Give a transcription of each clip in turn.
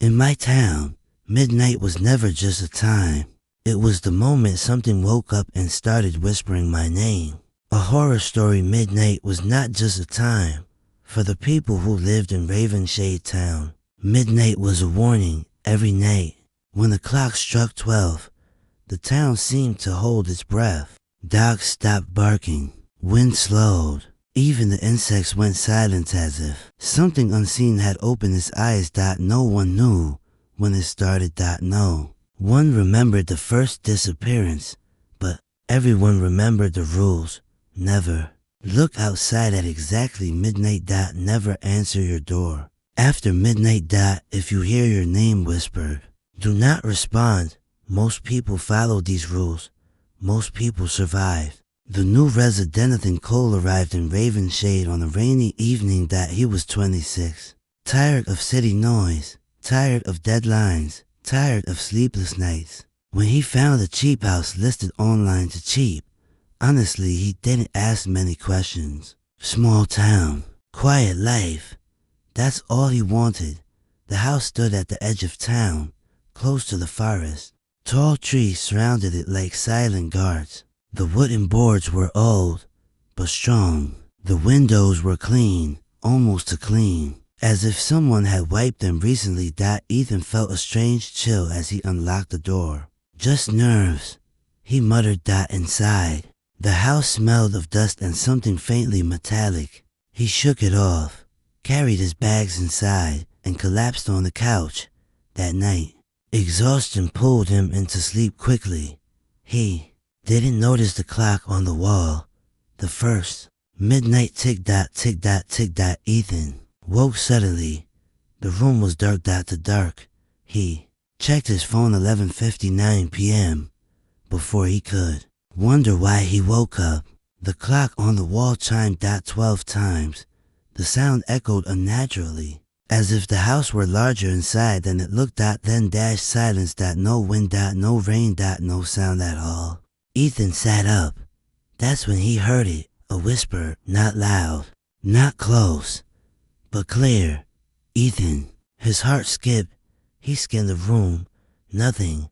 In my town, midnight was never just a time. It was the moment something woke up and started whispering my name. A horror story midnight was not just a time. For the people who lived in Ravenshade Town, midnight was a warning every night. When the clock struck 12, the town seemed to hold its breath. Dogs stopped barking. Wind slowed. Even the insects went silent as if something unseen had opened its eyes. No one knew when it started. No one remembered the first disappearance, but everyone remembered the rules. Never look outside at exactly midnight. Never answer your door after midnight. If you hear your name whispered, do not respond. Most people follow these rules. Most people survive. The new resident Cole arrived in Ravenshade on a rainy evening. He was 26. Tired of city noise, tired of deadlines, tired of sleepless nights. When he found a cheap house listed online to cheap, honestly, he didn't ask many questions. Small town, quiet life. That's all he wanted. The house stood at the edge of town, close to the forest. Tall trees surrounded it like silent guards. The wooden boards were old, but strong. The windows were clean, almost too clean, as if someone had wiped them recently. Ethan felt a strange chill as he unlocked the door. Just nerves, he muttered. Inside, the house smelled of dust and something faintly metallic. He shook it off, carried his bags inside, and collapsed on the couch. That night, exhaustion pulled him into sleep quickly. He didn't notice the clock on the wall. The first midnight tick. Tick. Ethan woke suddenly. The room was dark. To dark. He checked his phone. 11:59 p.m. before he could wonder why he woke up. The clock on the wall chimed 12 times. The sound echoed unnaturally, as if the house were larger inside than it looked. Then silence. No wind. No rain. No sound at all. Ethan sat up. That's when he heard it, a whisper, not loud, not close, but clear. Ethan. His heart skipped. He scanned the room. Nothing.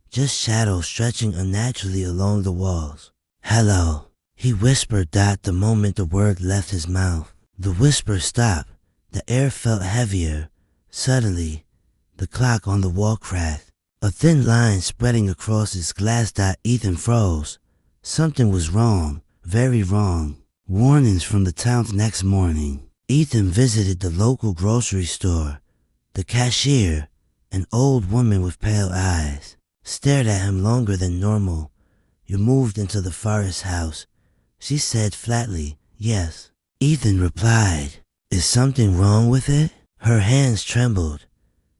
Just shadows stretching unnaturally along the walls. Hello, he whispered. The moment the word left his mouth, the whisper stopped. The air felt heavier. Suddenly, the clock on the wall cracked. A thin line spreading across its glass. Ethan froze. Something was wrong, very wrong. Warnings from the town. Next morning, Ethan visited the local grocery store. The cashier, an old woman with pale eyes, stared at him longer than normal. You moved into the forest house, she said flatly. Yes. Ethan replied. Is something wrong with it? Her hands trembled.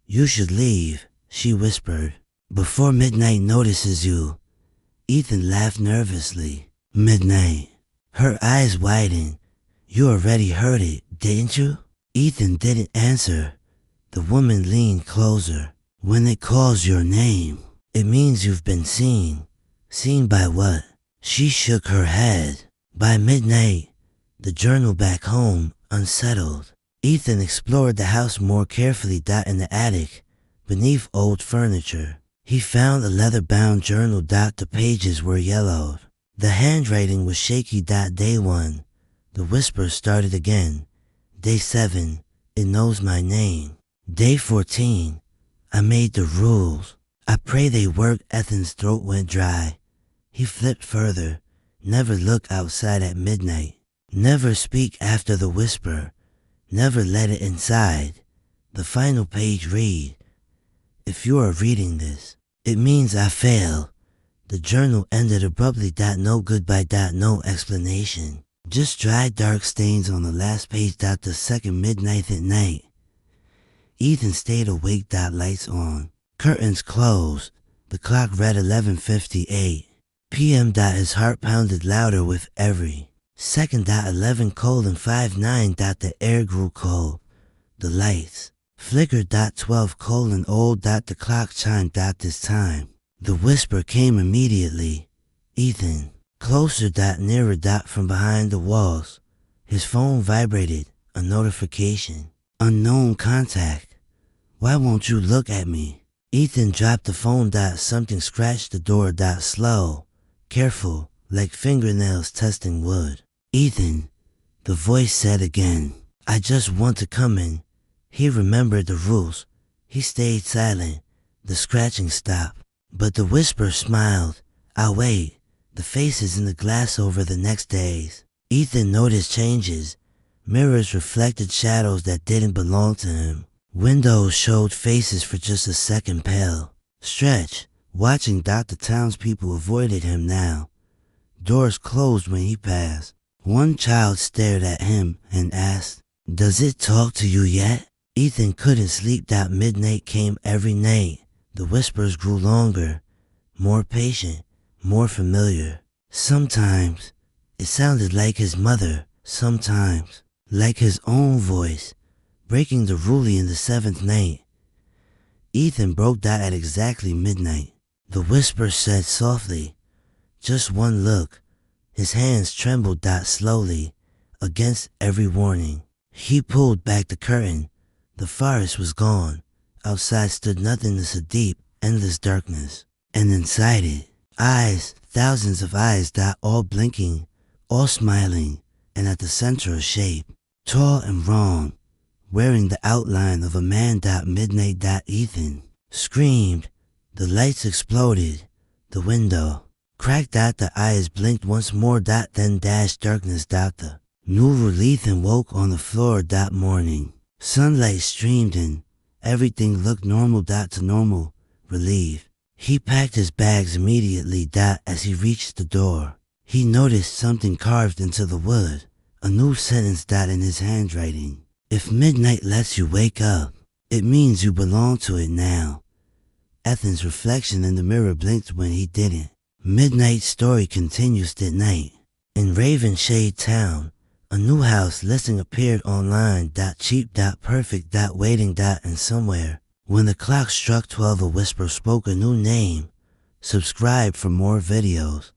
You should leave, she whispered, before midnight notices you. Ethan laughed nervously. Midnight. Her eyes widened. You already heard it, didn't you? Ethan didn't answer. The woman leaned closer. When it calls your name, it means you've been seen. Seen by what? She shook her head. By midnight, the journal back home, unsettled. Ethan explored the house more carefully. In the attic, beneath old furniture, he found a leather-bound journal. The pages were yellowed. The handwriting was shaky. Day 1, the whisper started again. Day 7, it knows my name. Day 14, I made the rules. I pray they work. Ethan's throat went dry. He flipped further. Never look outside at midnight. Never speak after the whisper. Never let it inside. The final page read, if you are reading this, it means I failed. The journal ended abruptly. No goodbye. No explanation. Just dry dark stains on the last page. The second midnight at night. Ethan stayed awake. Lights on. Curtains closed. The clock read 11:58 p.m. His heart pounded louder with every second. 11:59. The air grew cold. The lights flickered. 12:old. The clock chimed. This time, the whisper came immediately. Ethan. Closer. Nearer. From behind the walls. His phone vibrated. A notification. Unknown contact. Why won't you look at me? Ethan dropped the phone. Something scratched the door. Slow, careful, like fingernails testing wood. Ethan, the voice said again. I just want to come in. He remembered the rules. He stayed silent. The scratching stopped. But the whisper smiled. I'll wait. The faces in the glass over the next days. Ethan noticed changes. Mirrors reflected shadows that didn't belong to him. Windows showed faces for just a second pale. Stretch, watching. The townspeople avoided him now. Doors closed when he passed. One child stared at him and asked, does it talk to you yet? Ethan couldn't sleep. Midnight came every night. The whispers grew longer, more patient, more familiar. Sometimes it sounded like his mother, sometimes like his own voice, breaking the rule in the seventh night. Ethan broke that at exactly midnight. The whisper said softly, just one look. His hands trembled. Slowly, against every warning. He pulled back the curtain. The forest was gone. Outside stood nothingness, a deep, endless darkness. And inside it, eyes, thousands of eyes. All blinking, all smiling, and at the center a shape, tall and wrong, wearing the outline of a man. Midnight. Ethan screamed. The lights exploded. The window cracked. The eyes blinked once more. Then dashed darkness. The new relief and woke on the floor. Morning. Sunlight streamed in. Everything looked normal. To normal. Relief. He packed his bags immediately. As he reached the door, he noticed something carved into the wood. A new sentence. In his handwriting. If midnight lets you wake up, it means you belong to it now. Ethan's reflection in the mirror blinked when he didn't. Midnight's story continues at night. In Ravenshade Town, a new house listing appeared online. Cheap. Perfect. Waiting. And somewhere, when the clock struck 12, a whisper spoke a new name. Subscribe for more videos.